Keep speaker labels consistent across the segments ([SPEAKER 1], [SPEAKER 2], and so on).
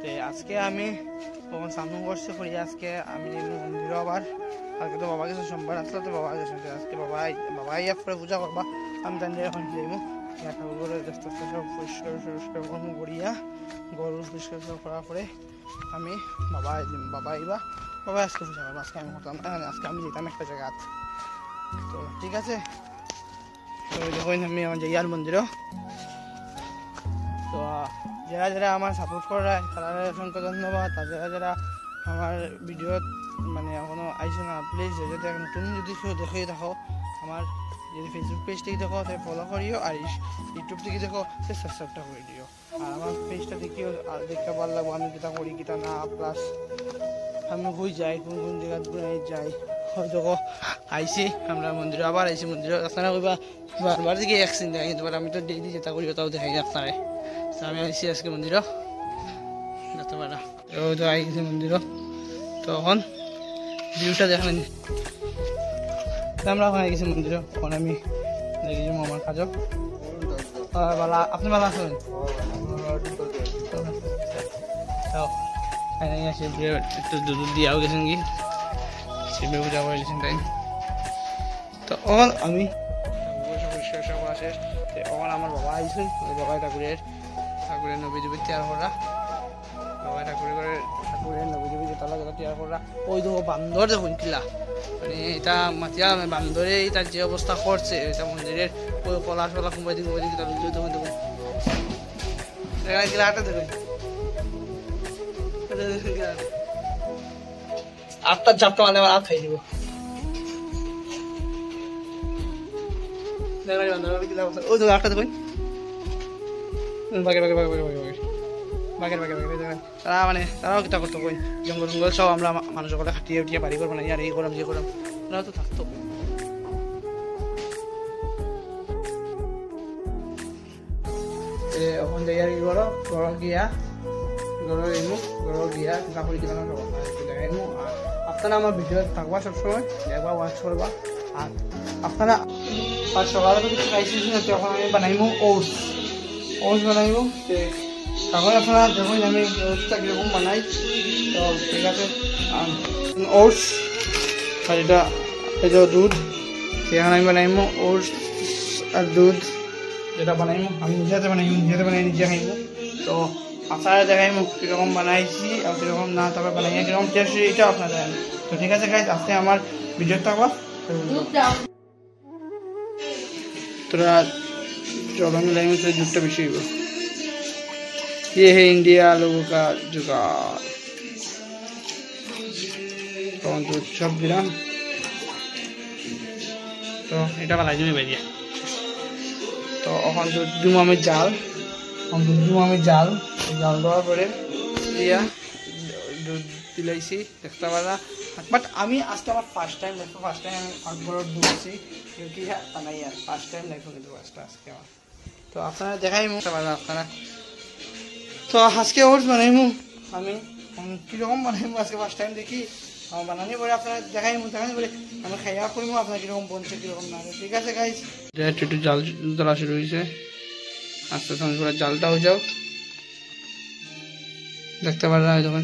[SPEAKER 1] তো আজকে আমি তখন সামনে করছে করি আজকে আমি মন্দির আবার কালকে তো বাবা গেছে সোমবার আসলে তো বাবা গেছে আজকে বাবা ইয়া করে পূজা করবা আমি তাই এখন যাইব ঠাকুর আস্তে আস্তে সব পরিষ্কার কর্ম করিয়া গরু পরিষ্কার করার পরে আমি বাবা আইবা বাবা আজকে পূজা করবো আজকে আমি হতাম না আজকে আমি যেতাম একটা জায়গায় তো ঠিক আছে তো দেখুন আমি আমার যাই আর মন্দিরও তো যারা যারা আমার সাপোর্ট করে তারা অসংখ্য ধন্যবাদ আর যারা যারা আমার ভিডিও মানে এখনো আইসো না প্লিজ যদি নতুন যদি কেউ দেখেই থাকো আমার যদি ফেসবুক পেজ থেকে দেখো তাই ফলো করিও আর ইউটিউব থেকে দেখো সে সাবস্ক্রাইবটা করে দিও আর আমার পেজটা দেখিও আর দেখতে ভালো লাগবো আমি কিতা করি কিতা না প্লাস আমি হয়ে যাই কোন কোন জায়গায় যাই হয়তো আইসি আমরা মন্দিরে আবার আইসি মন্দিরে আপনারা কইবা বারবার দিকে একদিন দেখা কিন্তু আমি তো ডেইলি যেটা করি তাও দেখাই আপনারা আমি আইসি আজকে মন্দিরও যেতে পারা তো আই গেছি মন্দিরও তো এখন ভিউটা দেখলেন আমরা ওখানে গেছি মন্দিরে ওখানে আমি দেখেছি আমার কাজও ভালো আপনি ভালো আছেন একটু দুধ দিয়াও গেছেন কি শিবে পূজা করে গেছেন তাই তো ওখান আমি পরিষ্কার শেষ ওখান আমার বাবা আইসেন বাবা ঠাকুরের নবীজীবী তৈরি করা বাবা ঠাকুরের নবীজীবী যেতলা তৈরি করা ওই দেখো বান্দর দেখুন কিলা মানে এটা মাতিয়া বান্দরে তার যে অবস্থা করছে এটা মন্দিরের ওই কলা টলা কুমাই দিন দেখুন দেখুন গিলাটা দেখুন আটটা ঝাপটা মানে আর খাই দিব ওই দেখুন আটটা দেখুন তারা মানে তারাও কিতা করতো কই জঙ্গল জঙ্গল সব আমরা মানুষ সকলে খাটিয়ে উঠিয়ে বাড়ি করবো না আর এই করলাম যে করলাম ওরা তো থাকতো ওখান যাই আর কি করো গড় গিয়া কাপড় কিনা দেখাইমু আর আপনারা আমার ভিডিও থাকবা সবসময় দেখবা ওয়াচ করবা আর আপনারা আর সকালে তো কিছু খাইছি তখন আমি বানাইমু ওটস বানাইমু তখন আপনারা দেখুন আমি ওটসটা কীরকম বানাই তো ঠিক আছে ওটস আর এটা দুধ সেখানে আমি বানাইমু ওটস আর দুধ যেটা বানাইমু আমি নিজে বানাই নিজে খাইমু তো আপনারা দেখাইমু কীরকম বানাইছি আর কীরকম না তারপর বানাই কীরকম টেস্ট এটাও আপনারা দেখাইমু তো ঠিক আছে গাইজ আজকে আমার ভিডিও থাকবা তোরা चौबन लाइन से जुट्टा बेशी हुआ ये है इंडिया लोगों का जुगाड़ कौन तो सब दिलाम तो এটা বালাই জমি বাইয়া তো এখন তো দুমামে জাল জাল দেওয়ার পরে দিয়া দুধ দিলাইছি দেখতে পারা বাট আমি আজকে আমার ফার্স্ট টাইম আমি আকবরত দুধছি কি বানাই আর ফার্স্ট টাইম দেখবো কিন্তু আজকে আমার তো আপনারা দেখাইমু আপনারা তো আজকে ওটস বানাইমু আমি কীরকম বানাইমু আজকে ফার্স্ট টাইম দেখি বানানি পরে আপনারা দেখাইমু পরে আমি খাইয়া করবো আপনার কীরকম বলছে কীরকম না ঠিক আছে গাইজ একটু জাল জ্বলা শুরু হয়েছে আস্তে আস্তে পুরো জালটা হয়ে যাও দেখতে পারলাম তখন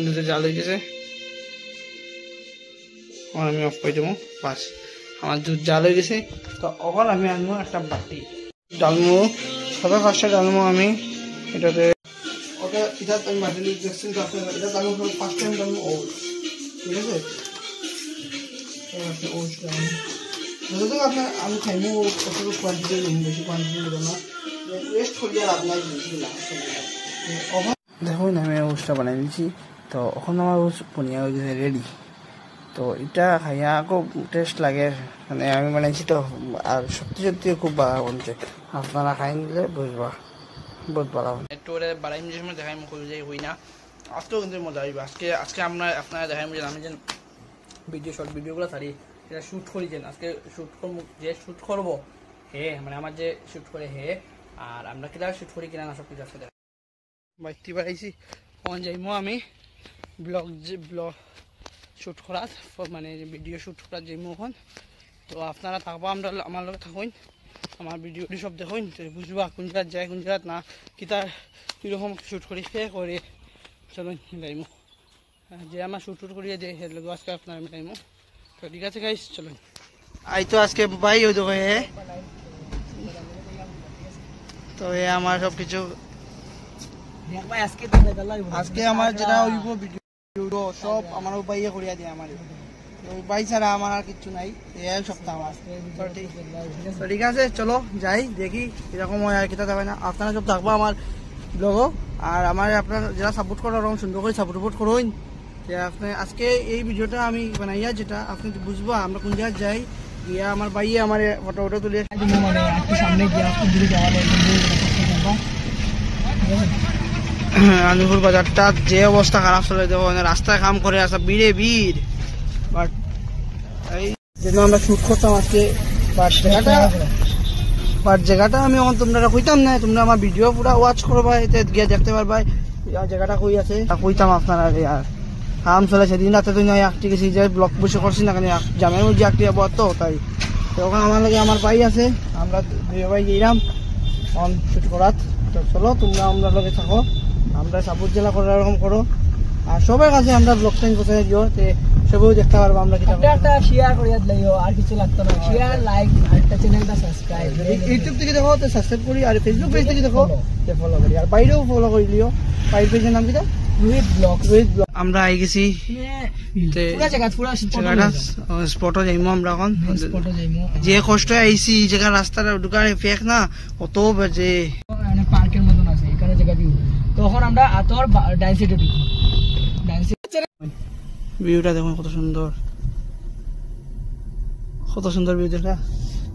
[SPEAKER 1] দুধে জাল হয়ে গেছে আমি অফ করে দেবো বাস আমার দুধ জাল হয়ে গেছে তো এখন আমি আনবো একটা বাটি ডালমো সবাই ফার্স্টে ডালমো আমি এটাতে ওটা এটা আমি বাটি দেখছেন তো আপনার এটা ডালমো ফার্স্ট টাইম ডালমো ওটস ঠিক আছে ওটস ডালমো যতটুকু আপনার আমি খাইমো কতটুকু কোয়ান্টিটি বেশি কোয়ান্টিটি দেবো না ওয়েস্ট করিয়ে লাভ নাই দেখুন আমি ওটসটা বানাই দিচ্ছি তো এখন আমার ওটস বনিয়া হয়ে গেছে রেডি তো এটা খাইয়া খুব টেস্ট লাগে মানে আমি বানাইছি তো আর সত্যি খুব ভালো বলছে আপনারা খাই নিলে বুঝবা বহুত ভালো একটু ওরে বাড়াই যে সময় দেখাই মুখ যাই হই না আজকেও কিন্তু মজা হইব আজকে আপনারা দেখাই যে আমি যেন শর্ট ভিডিওগুলো ছাড়ি এটা শ্যুট করি যেন আজকে শ্যুট করবো মানে আমার যে শ্যুট করে আর আমরা কিনা শ্যুট করি কিনা না সব কিছু আজকে দেখা বাইকটি বাড়াইছি কখন যাইমো আমি ব্লগ শ্যুট করার মানে ভিডিও শ্যুট করার যাইমো এখন তো আপনারা থাকবো আমরা আমার লগে থাকুন আমার ভিডিওটি সব দেখুন বুঝবা কোন জায়গায় যায় কোন জায়গায় না কিতার কীরকম শ্যুট করি সে করে চলুন মিলাইমো যে আমার শ্যুট করিয়ে দেয় সে লোক আজকে আপনার মিলাইমো তো ঠিক আছে গাইস চলুন আই তো আজকে বাই হয়ে দেবো হে তো এ আমার সব কিছু আজকে আমার যেটা হইব ভিডিও সব আমার বাইয়ে করিয়া দিয়ে আমার ওই বাই ছাড়া আমার আর কিছু নাই এই সপ্তাহ আমার তো ঠিক আছে চলো যাই দেখি এরকম হয় আর কিতা যাবে না আপনারা সব থাকবো আমার ব্লগও আর আমার আপনারা যারা সাপোর্ট করার রকম সুন্দর করে সাপোর্ট করুন যে আপনি আজকে এই ভিডিওটা আমি বানাইয়া যেটা আপনি বুঝবো আমরা কোন জায়গায় যাই গিয়া আমার বাইয়ে আমার ফটো তুলে সামনে গিয়া আলিপুর বাজারটা যে অবস্থা খারাপ চলে দেবো রাস্তায় কাম করে আসা ভিড়ে ভিড় বাট এই জন্য আমরা শুট করতাম আজকে বাট জায়গাটা আমি এখন তোমরা কইতাম না তোমরা আমার ভিডিও পুরো ওয়াচ করবা এতে গিয়ে দেখতে পারবা জায়গাটা কই আছে কইতাম আপনারা আর কাম চলে সেদিন রাতে তো একটি গেছি যে ব্লক বসে করছি না কেন জামের মধ্যে একটি যাবো তো তাই তখন আমার লাগে আমার ভাই আছে আমরা দুই ভাই গেলাম অন শুট করাত তো চলো তোমরা আমরা লগে থাকো আমরা সাপোর্ট জেলা করার এরকম করো আর সবার কাছে আমরা ব্লগ টাইম কোথায় দিও তে সবাই দেখতে পারবো আমরা কি একটা শেয়ার করিয়া দিও আর কিছু লাগতো না শেয়ার লাইক আর একটা চ্যানেলটা সাবস্ক্রাইব ইউটিউব থেকে দেখো তো সাবস্ক্রাইব করি আর ফেসবুক পেজ থেকে দেখো তে ফলো করি আর বাইরেও ফলো করে লিও পাইর পেজের নাম কিটা রোহিত ব্লগ আমরা আই গেছি তে পুরো জায়গা পুরো স্পটও যাইমু আমরা এখন স্পটও যাইমু যে কষ্ট আইছি এই জায়গা রাস্তাটা ঢুকার ফেক না কত বাজে মানে পার্কের মতন আছে এখানে জায়গা ভিউ তখন আমরা আতর ডাইন সাইডে ঢুকি ডাইন সাইডে ভিউটা দেখুন কত সুন্দর ভিউ দেখা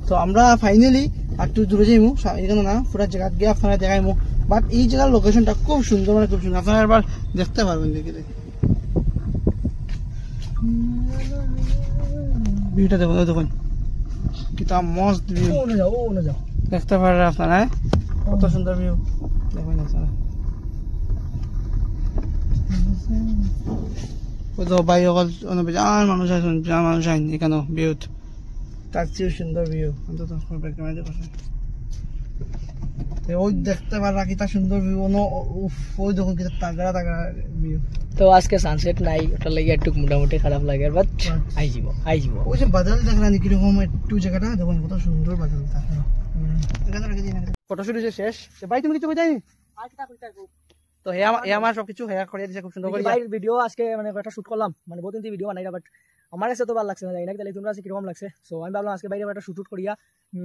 [SPEAKER 1] তো আমরা ফাইনালি একটু দূরে যাইমু এখানে না পুরো জায়গা গিয়ে আপনারা দেখাইমু বাট এই জায়গার লোকেশনটা খুব সুন্দর মানে খুব সুন্দর আপনারা একবার দেখতে পারবেন দেখে ভিউটা দেখুন কিতা মস্ত ভিউ দেখতে পারেন আপনারা কত সুন্দর ভিউ দেখুন আপনারা কত বাই অকল বিরাট মানুষ আছেন বিরাট মানুষ আইন এখানে ভিউত তার চেয়েও সুন্দর ভিউ অন্তত ওই দেখতে পারা কিতা সুন্দর ভিউ ওই দেখুন কিতা তাগড়া ভিউ তো আজকে সানসেট নাই ওটা লাগে একটু মোটামুটি খারাপ লাগে বাট আইজিব ওই যে বাদল দেখলেন কিরকম একটু জায়গাটা দেখুন কত সুন্দর বাদলটা এখানে রেখে দিন ফটোশুট হচ্ছে শেষ ভাই তুমি কিছু কইতাই আর কিতা কইতাই তো হে আমার সবকিছু হেয়ার করে দিয়েছে খুব সুন্দর করে ভাই ভিডিও আজকে মানে একটা শুট করলাম মানে বহুত দিন ভিডিও বানাইরা বাট আমার কাছে তো ভালো লাগছে না জানি না তাহলে তোমরা কিরকম লাগছে সো আমি ভাবলাম আজকে বাইরে একটা শুট করিয়া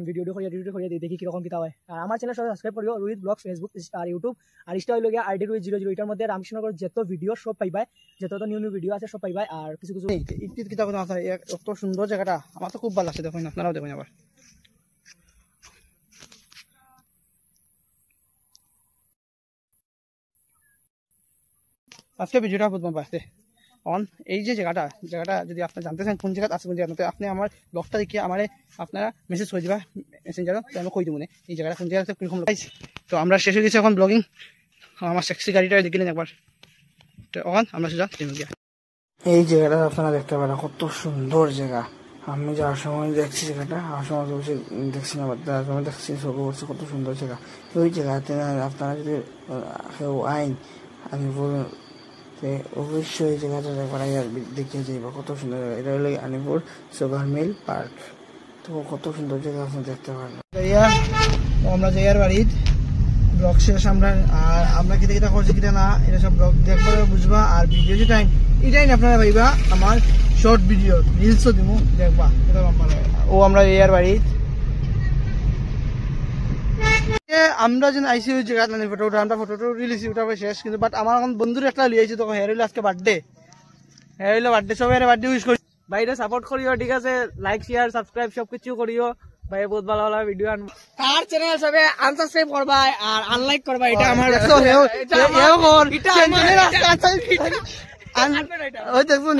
[SPEAKER 1] ভিডিও করিয়া দেখি কিরকম কিতা হয় আর আমার চ্যানেল সবাই সাবস্ক্রাইব করিও রোহিত ব্লগস ফেসবুক আর ইউটিউব আর ইনস্টা হইল গিয়া আইডি রোহিত 00 এটার মধ্যে রামকৃষ্ণনগর যত ভিডিও সব পাইবাই যত নিউ ভিডিও আছে সব পাইবাই আর কিছু কিতা কথা আছে এত সুন্দর জায়গাটা আমার তো খুব ভালো লাগছে দেখুন আপনারাও দেখুন আবার আজকে ভিডিওটা বুঝবো পারছে অন এই যে জায়গাটা যদি আপনি জানতে চান কোন জায়গা আছে কোন জায়গা আপনি আমার ব্লগটা দেখিয়ে আমার আপনারা মেসেজ করে দিবা মেসেঞ্জারও তো আমি কই দিব না এই জায়গাটা কোন জায়গাতে কিরকম তো আমরা শেষ হয়ে গেছি এখন ব্লগিং আমার সেক্সি গাড়িটা দেখিলেন একবার তো এখন আমরা সোজা গিয়া এই জায়গাটা আপনারা দেখতে পারেন কত সুন্দর জায়গা আমি যাওয়ার সময় দেখছি জায়গাটা আমার সময় দেখছি না সময় দেখছি সব বলছি কত সুন্দর জায়গা ওই জায়গাতে আপনারা যদি কেউ আইন আমি বলুন অবশ্যই জায়গাটা দেখে যাইব কত সুন্দর জায়গা এটা হলো আলিপুর সুগার মিল পার্ক তো কত সুন্দর জায়গা আপনি দেখতে পারেন আমরা যাইয়ার বাড়ির ব্লগ শেষ আমরা কিতা কিতা করছি কিতা না এটা সব ব্লগ দেখবার বুঝবা আর ভিডিও যেটা এটাই আপনারা ভাইবা আমার শর্ট ভিডিও রিলসও দিব দেখবা ও আমরা যাইয়ার বাড়ির আমরা যেন আইসি ওই জায়গা মানে ফটোটা আমরা ফটোটা রিলিজি ওটা শেষ কিন্তু বাট আমার এখন বন্ধুর একটা লিয়েছি তো হের হইলো আজকে বার্থডে সবাই বার্থডে উইশ করি বাইরে সাপোর্ট করিও ঠিক আছে লাইক শেয়ার সাবস্ক্রাইব সবকিছু করিও ভাই বহুত ভালো ভালো ভিডিও আনবো আর চ্যানেল সবে আনসাবস্ক্রাইব করবা আর আনলাইক করবা এটা আমার ওই দেখুন